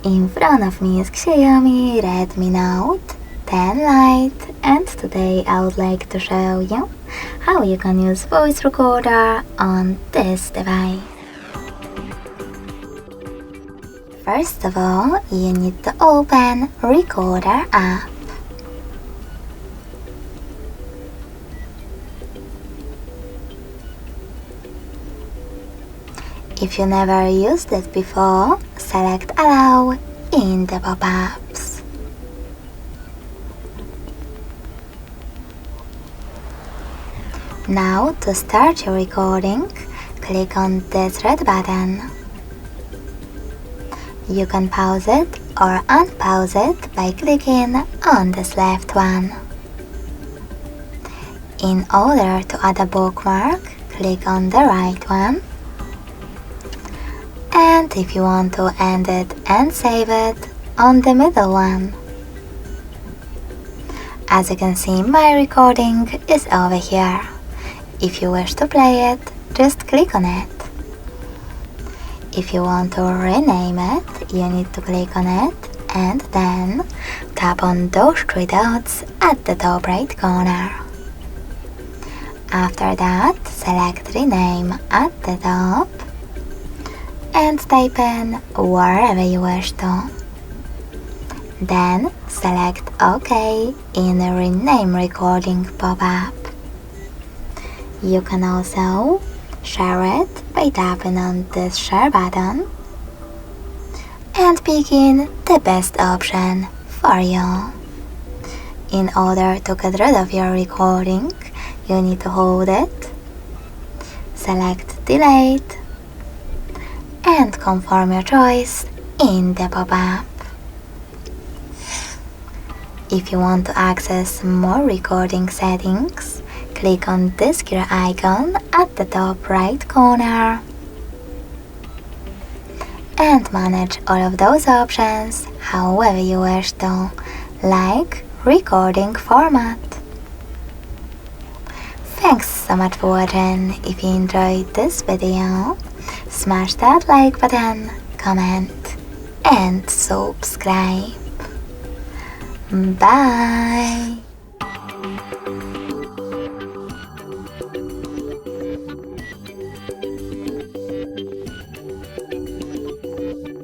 In front of me is Xiaomi Redmi Note 10 Lite, and today I would like to show you how you can use voice recorder on this device. First of all, you need to open Recorder app. If you never used it before, select Allow in the pop-ups. Now, to start your recording, click on this red button. You can pause it or unpause it by clicking on this left one. In order to add a bookmark, click on the right one. And if you want to end it and save it, on the middle one. As you can see, my recording is over here. If you wish to play it, just click on it. If you want to rename it, you need to click on it and then tap on those three dots at the top right corner. After that, select Rename at the top and type in wherever you wish to. Then select OK in the Rename Recording pop-up. You can also share it by tapping on this share button and picking the best option for you. In order to get rid of your recording, you need to hold it, select Delete, and confirm your choice in the pop-up. If you want to access more recording settings, click on this gear icon at the top right corner and manage all of those options however you wish to, like recording format. Thanks so much for watching. If you enjoyed this video, smash that like button, comment and subscribe. Bye!